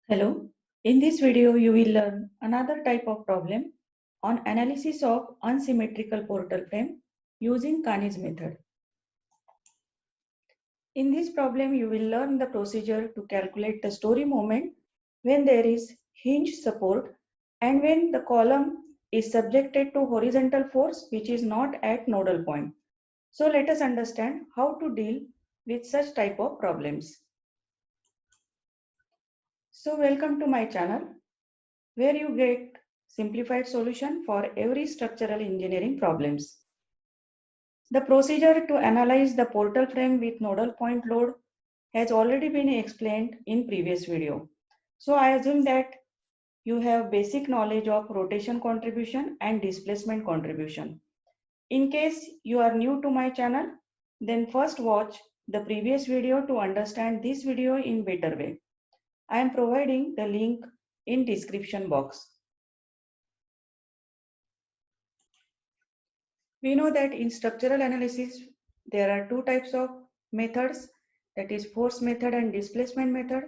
Hello. In this video, you will learn another type of problem on analysis of unsymmetrical portal frame using Kani's method. In this problem, you will learn the procedure to calculate the story moment when there is hinge support and when the column is subjected to horizontal force which is not at nodal point. So let us understand how to deal with such type of problems. So welcome to my channel, where you get simplified solution for every structural engineering problems. The procedure to analyze the portal frame with nodal point load has already been explained in previous video. So I assume that you have basic knowledge of rotation contribution and displacement contribution. In case you are new to my channel, then first watch the previous video to understand this video in better way. I am providing the link in description box. We know that in structural analysis, there are two types of methods, that is force method and displacement method.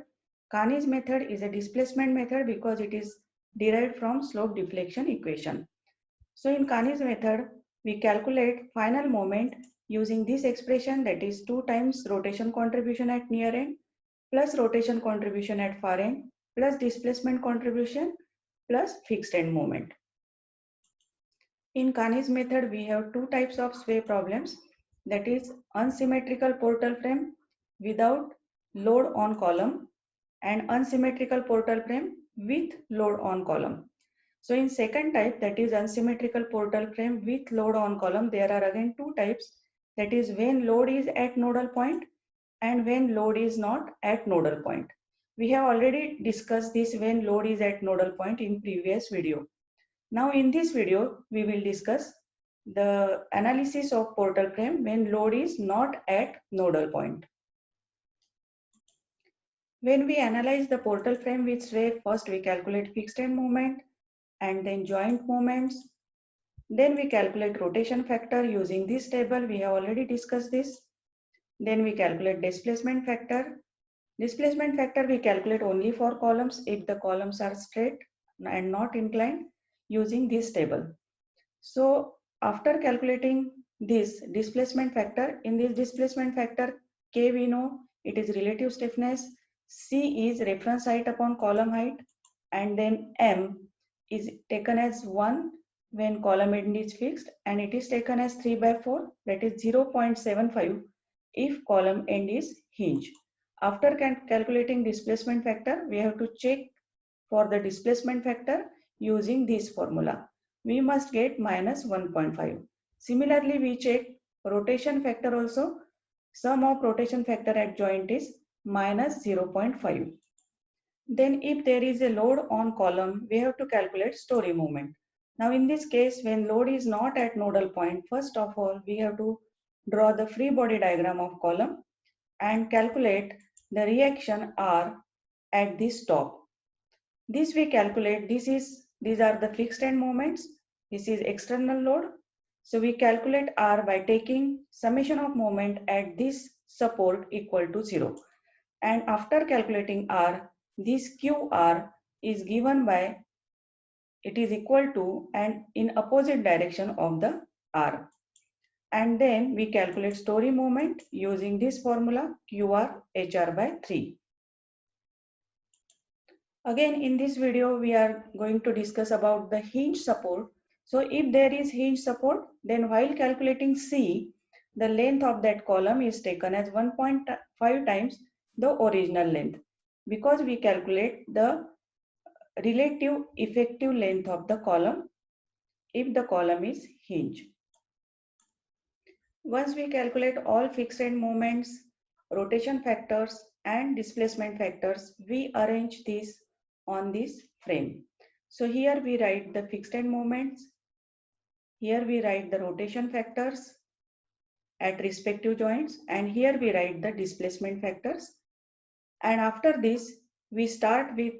Kani's method is a displacement method because it is derived from slope deflection equation. So in Kani's method, we calculate final moment using this expression, that is 2 times rotation contribution at near end plus rotation contribution at far end plus displacement contribution plus fixed end moment. In Kani's method, we have two types of sway problems, that is unsymmetrical portal frame without load on column and unsymmetrical portal frame with load on column. So in second type, that is unsymmetrical portal frame with load on column, there are again two types, that is when load is at nodal point and when load is not at nodal point. We have already discussed this when load is at nodal point in previous video. Now in this video, we will discuss the analysis of portal frame when load is not at nodal point. When we analyze the portal frame with sway, first we calculate fixed end moment and then joint moments. Then we calculate rotation factor using this table. We have already discussed this. Then we calculate displacement factor. Displacement factor we calculate only for columns if the columns are straight and not inclined, using this table. So after calculating this displacement factor, in this displacement factor, K we know it is relative stiffness, C is reference height upon column height, and then M is taken as 1 when column end is fixed, and it is taken as 3/4, that is 0.75 if column end is hinge. After calculating displacement factor, we have to check for the displacement factor using this formula. We must get minus 1.5. Similarly, we check rotation factor also. Sum of rotation factor at joint is minus 0.5. Then if there is a load on column, we have to calculate story moment. Now in this case, when load is not at nodal point, first of all, we have to draw the free body diagram of column and calculate the reaction R at this top. This we calculate, these are the fixed end moments, this is external load. So we calculate R by taking summation of moment at this support equal to 0. And after calculating R, this QR is given by, it is equal to and in opposite direction of the R. And then we calculate story moment using this formula QR HR by 3. Again, in this video, we are going to discuss about the hinge support. So if there is hinge support, then while calculating C, the length of that column is taken as 1.5 times the original length, because we calculate the relative effective length of the column if the column is hinge. Once we calculate all fixed end moments, rotation factors and displacement factors, we arrange this on this frame. So here we write the fixed end moments, here we write the rotation factors at respective joints, and here we write the displacement factors. And after this, we start with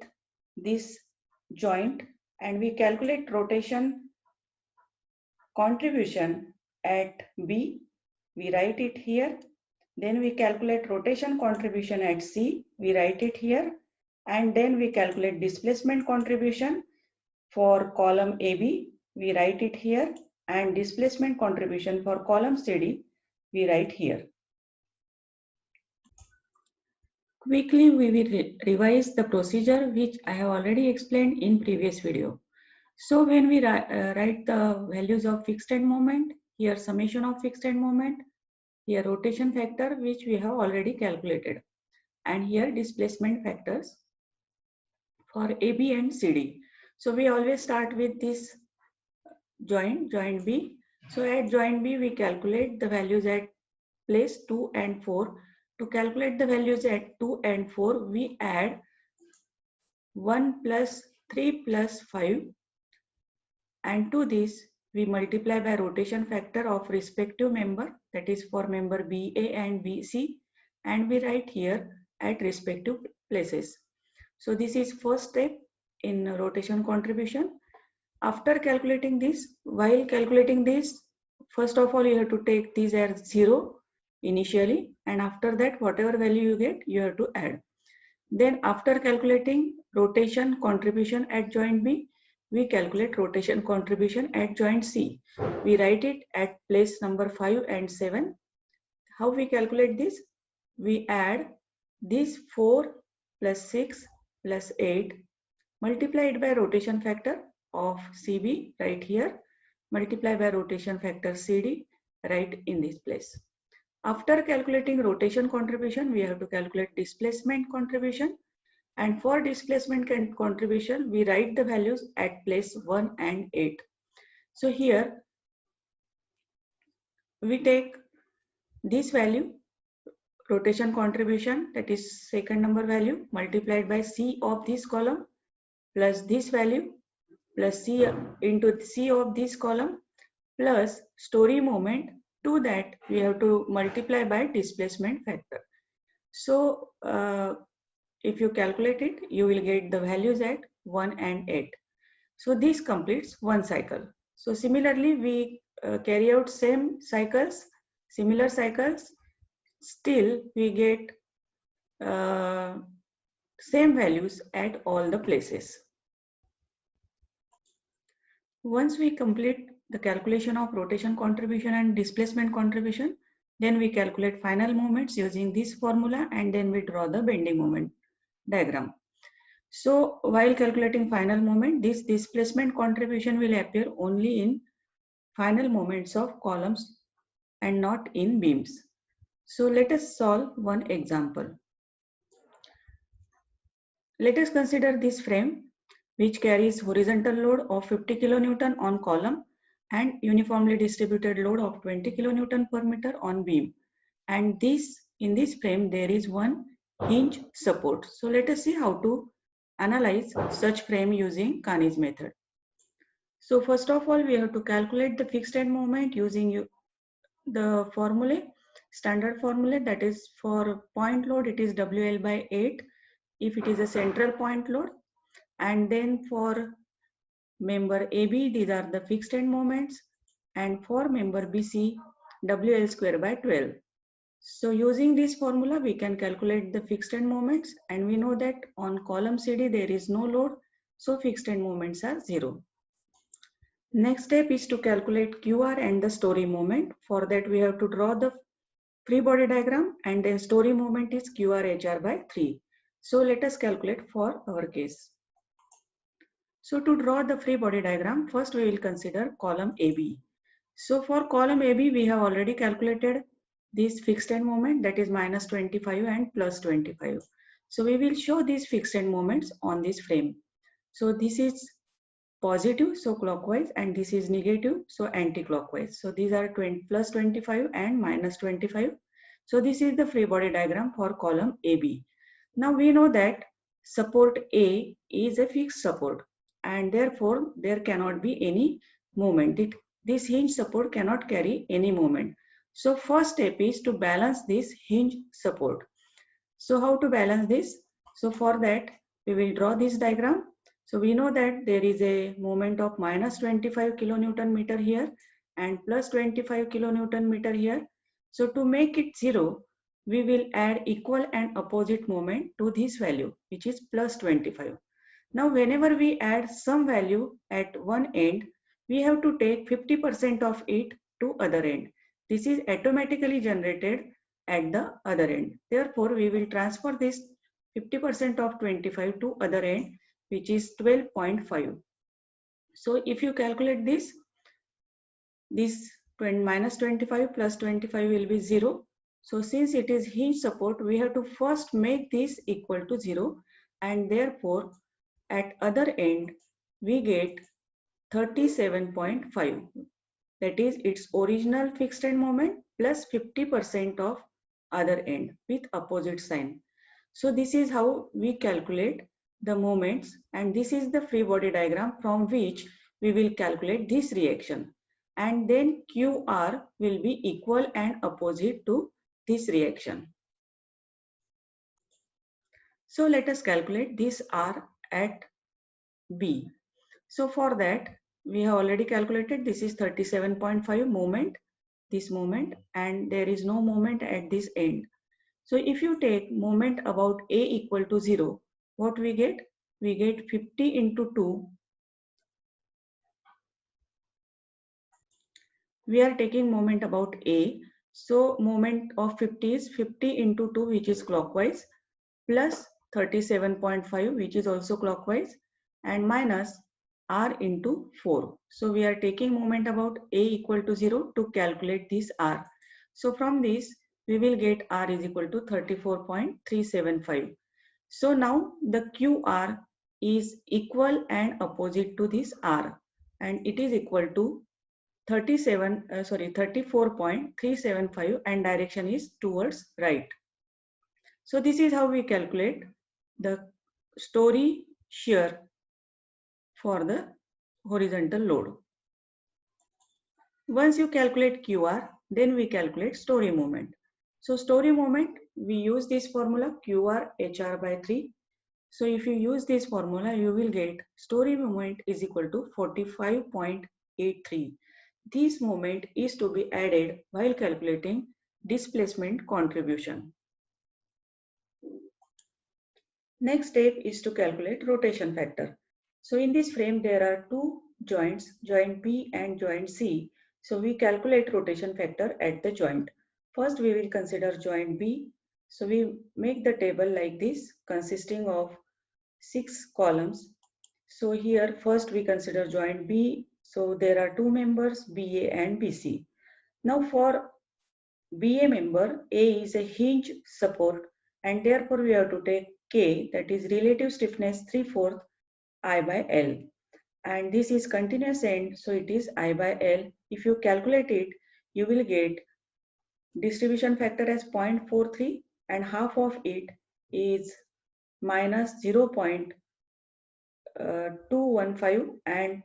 this joint and we calculate rotation contribution at B. We write it here. Then we calculate rotation contribution at C. We write it here. And then we calculate displacement contribution for column AB. We write it here, and displacement contribution for column CD, we write here. Quickly, we will revise the procedure which I have already explained in previous video. So when we write the values of fixed end moment, here summation of fixed end moment, here rotation factor which we have already calculated, and here displacement factors for AB and CD. So we always start with this joint B. So at joint B we calculate the values at place 2 and 4. To calculate the values at 2 and 4, we add 1 plus 3 plus 5, and to this we multiply by rotation factor of respective member, that is for member BA and BC, and we write here at respective places. So this is first step in rotation contribution. After calculating this, while calculating this, first of all you have to take these as 0 initially, and after that whatever value you get you have to add. Then after calculating rotation contribution at joint B, we calculate rotation contribution at joint C. We write it at place number 5 and 7. How we calculate this? We add this 4 plus 6 plus 8 multiplied by rotation factor of CB right here, multiply by rotation factor CD right in this place. After calculating rotation contribution, we have to calculate displacement contribution, and for displacement contribution we write the values at place 1 and 8. So here we take this value, rotation contribution, that is second number value, multiplied by C of this column plus this value plus C into C of this column plus story moment. To that we have to multiply by displacement factor. So if you calculate it, you will get the values at 1 and 8. So this completes one cycle. So similarly we carry out same cycles, similar cycles, still we get same values at all the places. Once we complete the calculation of rotation contribution and displacement contribution, then we calculate final moments using this formula, and then we draw the bending moment diagram. So while calculating final moment, this displacement contribution will appear only in final moments of columns and not in beams. So let us solve one example. Let us consider this frame which carries horizontal load of 50 kN on column and uniformly distributed load of 20 kN per meter on beam. And in this frame there is one hinge support. So let us see how to analyze such frame using Kani's method. So first of all we have to calculate the fixed end moment using the formula, standard formula, that is for point load it is WL by 8 if it is a central point load, and then for member AB these are the fixed end moments, and for member BC WL square by 12. So using this formula we can calculate the fixed end moments, and we know that on column CD there is no load, so fixed end moments are 0. Next step is to calculate QR and the story moment. For that we have to draw the free body diagram, and then story moment is QRHR by 3. So let us calculate for our case. So to draw the free body diagram, first we will consider column AB. So for column AB we have already calculated this fixed end moment, that is minus 25 and plus 25. So we will show these fixed end moments on this frame. So this is positive, so clockwise, and this is negative, so anti-clockwise. So these are plus 25 and minus 25. So this is the free body diagram for column AB. Now we know that support A is a fixed support, and therefore there cannot be any movement. This hinge support cannot carry any moment. So first step is to balance this hinge support. So how to balance this? So for that we will draw this diagram. So we know that there is a moment of minus 25 kilonewton meter here and plus 25 kilonewton meter here. So to make it 0, we will add equal and opposite moment to this value, which is plus 25. Now, whenever we add some value at one end, we have to take 50% of it to other end. This is automatically generated at the other end. Therefore, we will transfer this 50% of 25 to other end, which is 12.5. So if you calculate this minus 25 plus 25 will be 0. So since it is hinge support, we have to first make this equal to 0, and therefore at other end we get 37.5. That is its original fixed end moment plus 50% of other end with opposite sign. So this is how we calculate the moments, and this is the free body diagram from which we will calculate this reaction. And then QR will be equal and opposite to this reaction. So let us calculate this R at B. So for that, we have already calculated this is 37.5 moment, this moment, and there is no moment at this end. So if you take moment about A equal to 0, what we get? We get 50 into 2. We are taking moment about A. So moment of 50 is 50 into 2, which is clockwise, plus 37.5, which is also clockwise, and minus R into 4. So we are taking moment about A equal to 0 to calculate this R. So from this, we will get R is equal to 34.375. So now the QR is equal and opposite to this R, and it is equal to 34.375, and direction is towards right. So this is how we calculate the story shear for the horizontal load. Once you calculate QR, then we calculate story moment. So story moment, we use this formula QR HR by 3. So if you use this formula, you will get story moment is equal to 45.83. This moment is to be added while calculating displacement contribution. Next step is to calculate rotation factor. So in this frame, there are two joints, joint B and joint C. So we calculate rotation factor at the joint. First, we will consider joint B. So we make the table like this, consisting of 6 columns. So here, first we consider joint B. So there are two members, BA and BC. Now for BA member, A is a hinge support, and therefore we have to take K, that is relative stiffness 3/4 I by L. And this is continuous end, so it is I by L. If you calculate it, you will get distribution factor as 0.43, and half of it is minus 0.215 and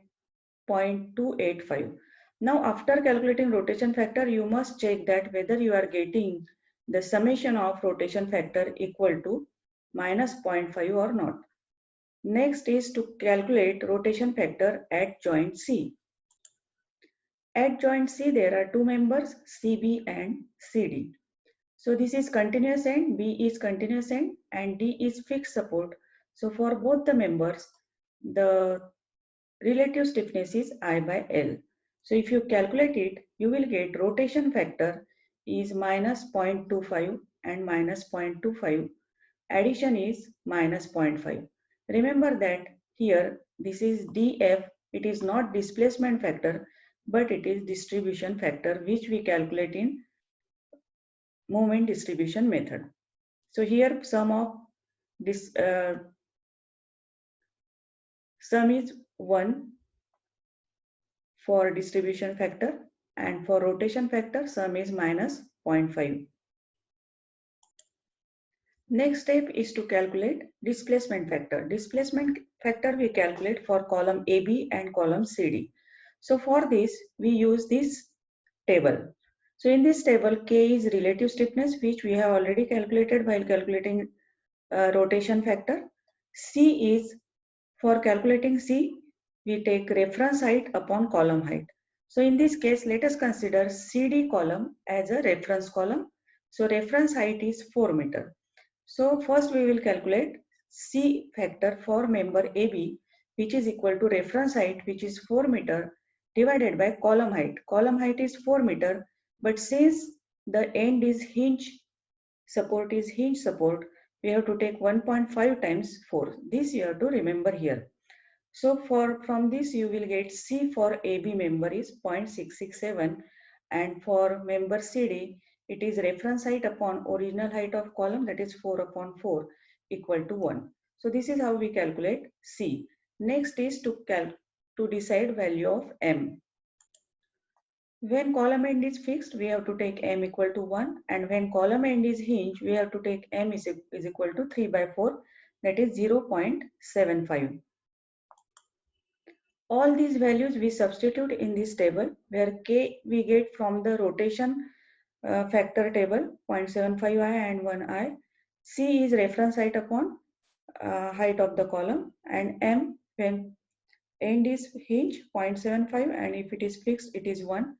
0.285. Now after calculating rotation factor, you must check that whether you are getting the summation of rotation factor equal to minus 0.5 or not. Next is to calculate rotation factor at joint C. At joint C, there are two members, CB and CD. So this is continuous end, B is continuous end, and D is fixed support. So for both the members, the relative stiffness is I by L. So if you calculate it, you will get rotation factor is minus 0.25 and minus 0.25. Addition is minus 0.5. Remember that here this is DF. It is not displacement factor, but it is distribution factor, which we calculate in moment distribution method. So here sum of this sum is 1 for distribution factor, and for rotation factor sum is minus 0.5. Next step is to calculate displacement factor. Displacement factor we calculate for column AB and column CD. So for this we use this table. So in this table, K is relative stiffness, which we have already calculated while calculating rotation factor. C is, for calculating C, we take reference height upon column height. So in this case, let us consider CD column as a reference column. So reference height is 4 meter. So first we will calculate C factor for member AB, which is equal to reference height, which is 4 meter, divided by column height. Column height is 4 meter, but since the end is hinge, support is hinge support, we have to take 1.5 times 4. This you have to remember here. So from this you will get C for AB member is 0.667, and for member CD it is reference height upon original height of column, that is 4 upon 4 equal to 1. So this is how we calculate C. Next is to decide value of M. When column end is fixed, we have to take M equal to 1, and when column end is hinge, we have to take M is equal to 3 by 4, that is 0.75. All these values we substitute in this table, where K we get from the rotation factor table 0.75i and 1i. C is reference height upon height of the column, and M when end is hinge 0.75, and if it is fixed it is 1.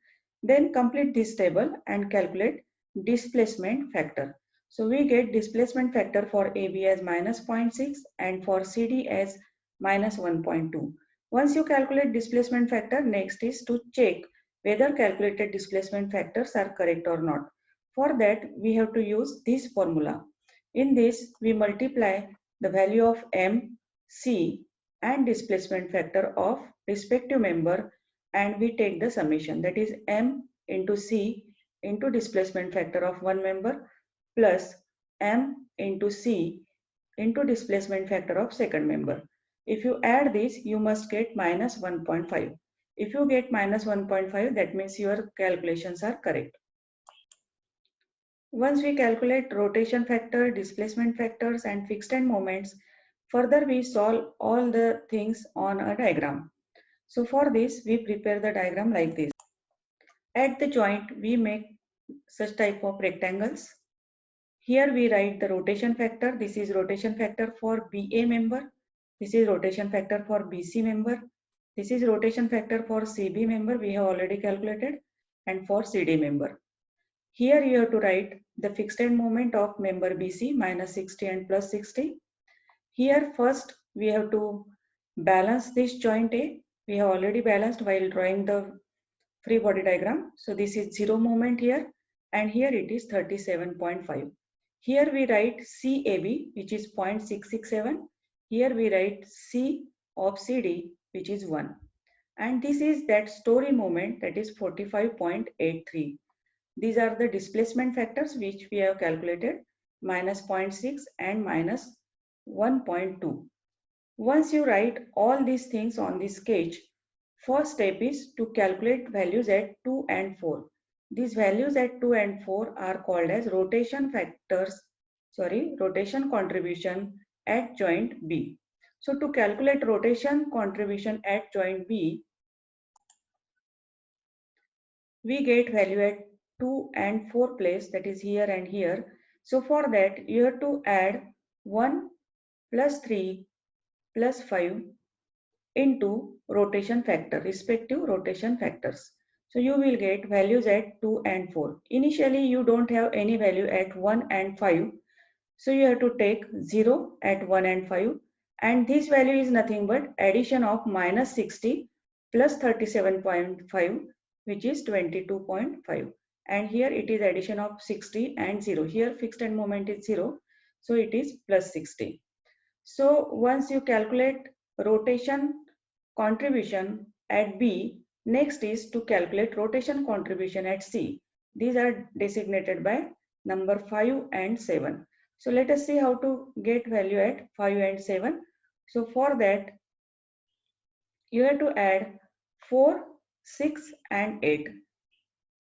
Then complete this table and calculate displacement factor. So we get displacement factor for AB as minus 0.6 and for CD as minus 1.2. Once you calculate displacement factor, next is to check whether calculated displacement factors are correct or not. For that we have to use this formula. In this we multiply the value of M, C and displacement factor of respective member, and we take the summation, that is M into C into displacement factor of one member plus M into C into displacement factor of second member. If you add this, you must get minus 1.5. If you get minus 1.5, that means your calculations are correct. Once we calculate rotation factor, displacement factors and fixed end moments, further we solve all the things on a diagram. So for this, we prepare the diagram like this. At the joint, we make such type of rectangles. Here we write the rotation factor. This is rotation factor for BA member. This is rotation factor for BC member. This is rotation factor for CB member. We have already calculated, and for CD member. Here you have to write the fixed end moment of member BC minus 60 and plus 60. Here first we have to balance this joint A. We have already balanced while drawing the free body diagram. So this is 0 moment here, and here it is 37.5. Here we write CAB, which is 0.667. Here we write C of CD, which is 1. And this is that story moment, that is 45.83. These are the displacement factors which we have calculated, minus 0.6 and minus 1.2. Once you write all these things on this sketch, first step is to calculate values at 2 and 4. These values at 2 and 4 are called as rotation contribution at joint B. So to calculate rotation contribution at joint B, we get value at 2 and 4 place, that is here and here. So for that you have to add 1 plus 3 plus 5 into rotation factor, respective rotation factors. So you will get values at 2 and 4. Initially you don't have any value at 1 and 5. So you have to take 0 at 1 and 5. And this value is nothing but addition of minus 60 plus 37.5, which is 22.5. And here it is addition of 60 and 0. Here fixed end moment is 0. So it is plus 60. So once you calculate rotation contribution at B, next is to calculate rotation contribution at C. These are designated by number 5 and 7. So let us see how to get value at 5 and 7. So for that, you have to add 4, 6 and 8.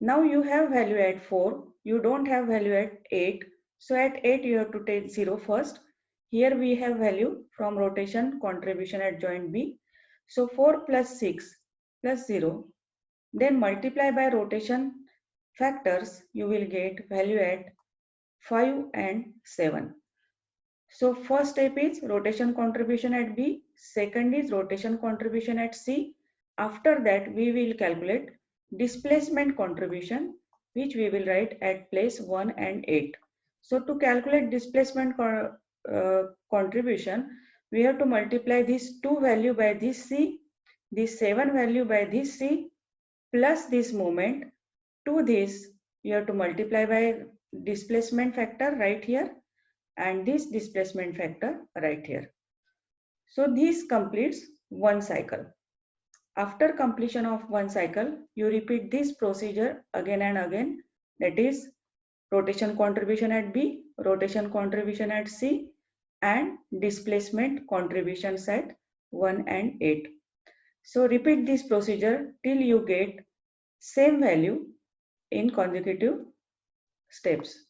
Now you have value at 4, you don't have value at 8. So at 8 you have to take 0 first. Here we have value from rotation contribution at joint B. So 4 plus 6 plus 0. Then multiply by rotation factors, you will get value at 5 and 7. So first step is rotation contribution at B. Second is rotation contribution at C. After that we will calculate displacement contribution which we will write at place 1 and 8. So to calculate displacement contribution, we have to multiply this 2 value by this C, this 7 value by this C, plus this moment. To this, you have to multiply by displacement factor right here and this displacement factor right here. So this completes one cycle. After completion of one cycle, you repeat this procedure again and again. That is rotation contribution at B, rotation contribution at C, and displacement contributions at 1 and 8. So repeat this procedure till you get same value in consecutive steps.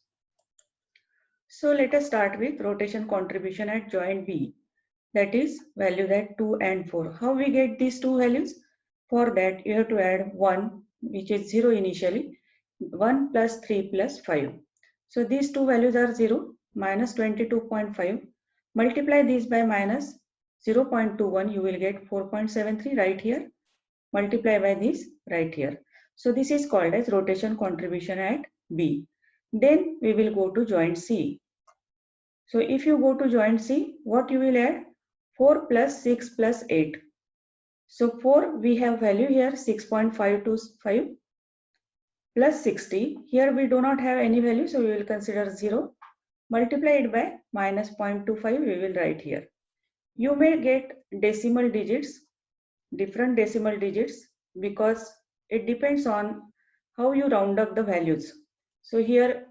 So let us start with rotation contribution at joint B, that is values at 2 and 4. How we get these two values? For that you have to add 1, which is 0 initially, 1 plus 3 plus 5. So these two values are 0, minus 22.5. Multiply this by minus 0.21, you will get 4.73 right here. Multiply by this right here. So this is called as rotation contribution at B. Then we will go to joint C. So if you go to joint C, what you will add? 4 plus 6 plus 8. So 4, we have value here 6.525 plus 60. Here we do not have any value, so we will consider 0. Multiply it by minus 0.25, we will write here. You may get decimal digits, different decimal digits, because it depends on how you round up the values. So here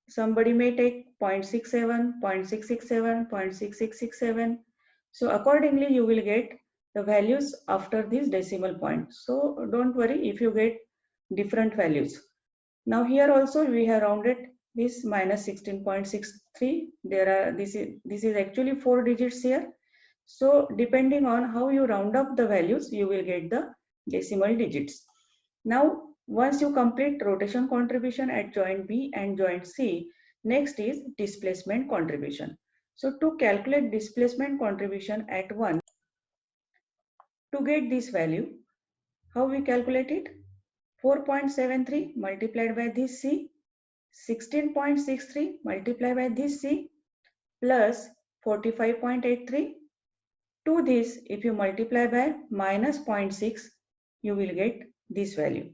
somebody may take 0.67, 0.667, 0.6667. So accordingly you will get the values after this decimal point. So don't worry if you get different values. Now here also we have rounded this minus 16.63. This is actually 4 digits here. So depending on how you round up the values, you will get the decimal digits. Now once you complete rotation contribution at joint B and joint C, next is displacement contribution. So to calculate displacement contribution at 1, to get this value, how we calculate it? 4.73 multiplied by this C, 16.63 multiplied by this C, plus 45.83. To this, if you multiply by minus 0.6, you will get this value.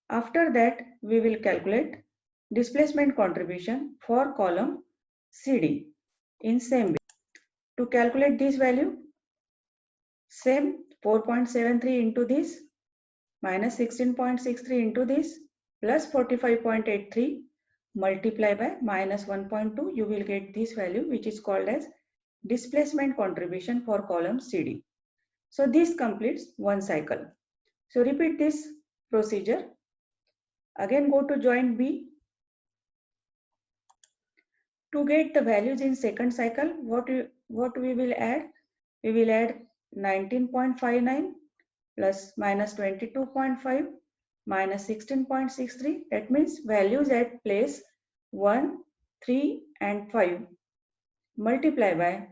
After that, we will calculate displacement contribution for column CD in same way. To calculate this value, same 4.73 into this, minus 16.63 into this, plus 45.83 multiply by minus 1.2, you will get this value, which is called as displacement contribution for column CD. So this completes one cycle. So repeat this procedure. Again go to joint B. To get the values in second cycle, what we will add? We will add 19.59 plus minus 22.5 minus 16.63. That means values at place 1, 3 and 5. Multiply by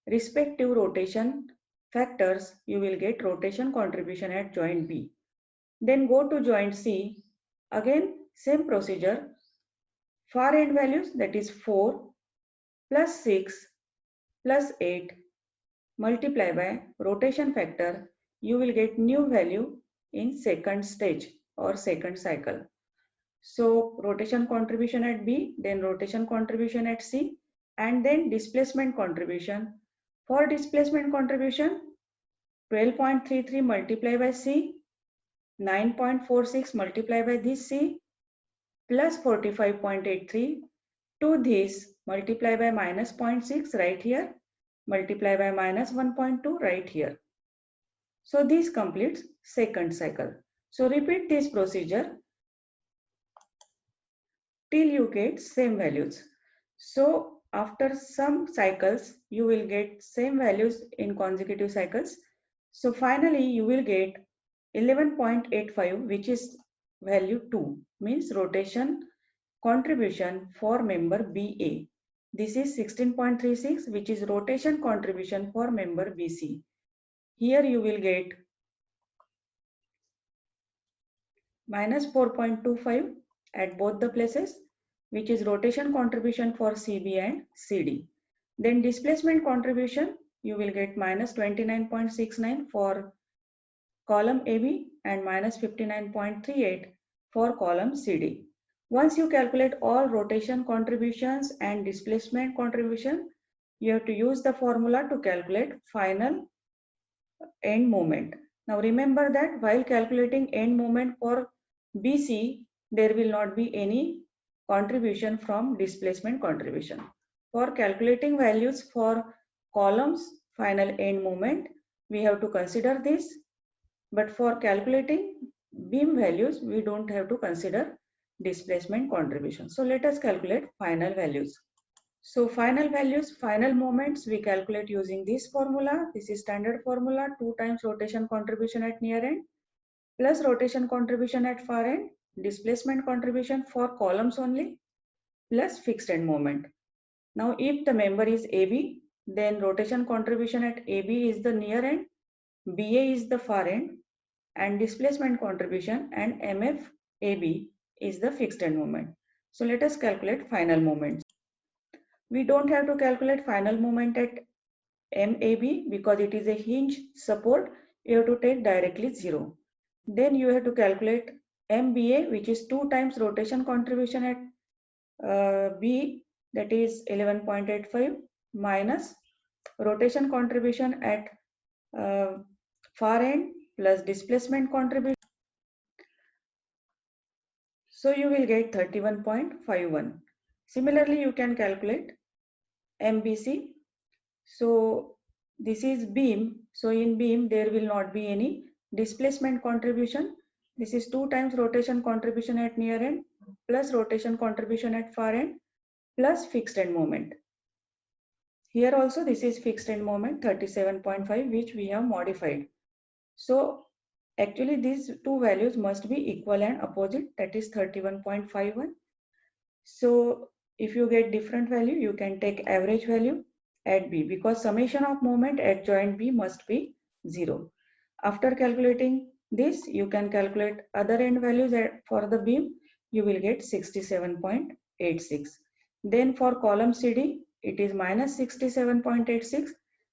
respective rotation factors, you will get rotation contribution at joint B. Then go to joint C. Again same procedure. Far end values, that is 4 plus 6 plus 8 multiply by rotation factor, you will get new value in second stage or second cycle. So rotation contribution at B, then rotation contribution at C, and then displacement contribution. For displacement contribution, 12.33 multiplied by C, 9.46 multiplied by this C, plus 45.83. To this, multiply by minus 0.6 right here, multiply by minus 1.2 right here. So this completes second cycle. So repeat this procedure till you get same values. So after some cycles, you will get same values in consecutive cycles. So finally you will get 11.85, which is value 2, means rotation contribution for member BA. This is 16.36, which is rotation contribution for member BC. Here you will get minus 4.25 at both the places, which is rotation contribution for CB and CD. Then displacement contribution, you will get minus 29.69 for column AB and minus 59.38 for column CD. Once you calculate all rotation contributions and displacement contribution, you have to use the formula to calculate final end moment. Now remember that while calculating end moment for BC, there will not be any contribution from displacement contribution. For calculating values for columns final end moment, we have to consider this, but for calculating beam values, we don't have to consider displacement contribution. So let us calculate final values. So final values, final moments, we calculate using this formula. This is standard formula, 2 times rotation contribution at near end plus rotation contribution at far end, displacement contribution for columns only, plus fixed end moment. Now if the member is AB, then rotation contribution at AB is the near end, BA is the far end, and displacement contribution and MF AB is the fixed end moment. So let us calculate final moments. We don't have to calculate final moment at MAB because it is a hinge support. You have to take directly 0. Then you have to calculate MBA, which is 2 times rotation contribution at B, that is 11.85, minus rotation contribution at far end plus displacement contribution. So you will get 31.51. Similarly, you can calculate MBC. So this is beam. So in beam, there will not be any displacement contribution. This is 2 times rotation contribution at near end plus rotation contribution at far end plus fixed end moment. Here also this is fixed end moment 37.5, which we have modified. So actually these two values must be equal and opposite, that is 31.51. So if you get different value, you can take average value at B, because summation of moment at joint B must be 0. After calculating this, you can calculate other end values for the beam. You will get 67.86. Then for column CD, it is minus 67.86.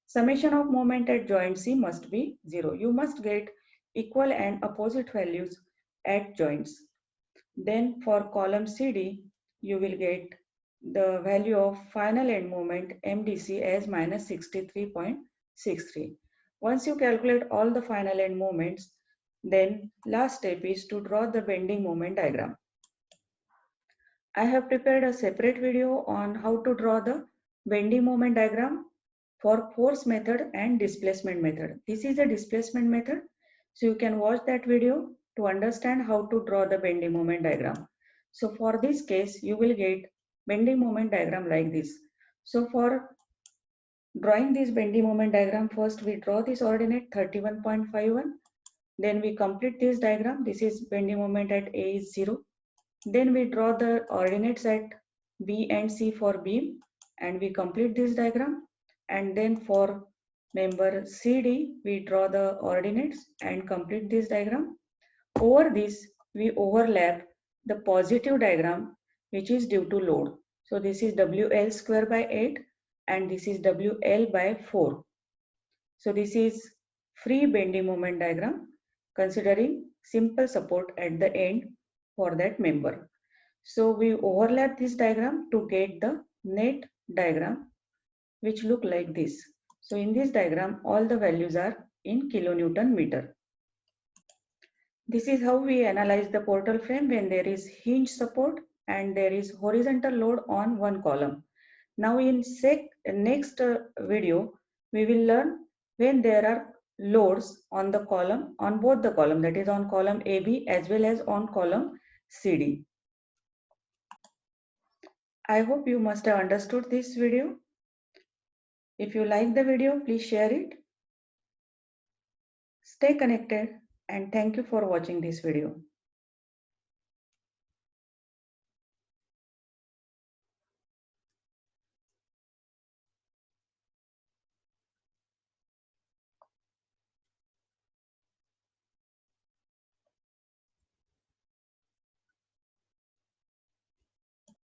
Summation of moment at joint C must be 0. You must get equal and opposite values at joints. Then for column CD, you will get the value of final end moment MDC as minus 63.63. Once you calculate all the final end moments, then last step is to draw the bending moment diagram. I have prepared a separate video on how to draw the bending moment diagram for force method and displacement method. This is a displacement method, so you can watch that video to understand how to draw the bending moment diagram. So for this case, you will get bending moment diagram like this. So for drawing this bending moment diagram, first we draw this ordinate 31.51. Then we complete this diagram. This is bending moment at A is 0. Then we draw the ordinates at B and C for beam, and we complete this diagram. And then for member CD, we draw the ordinates and complete this diagram. Over this, we overlap the positive diagram, which is due to load. So this is WL square by 8 and this is WL by 4. So this is free bending moment diagram considering simple support at the end for that member. So we overlap this diagram to get the net diagram, which look like this. So in this diagram, all the values are in kilonewton meter. This is how we analyze the portal frame when there is hinge support and there is horizontal load on one column. Now in next video, we will learn when there are loads on the column, on both the column, that is on column AB as well as on column CD. I hope you must have understood this video. If you like the video, please share it. Stay connected and thank you for watching this video.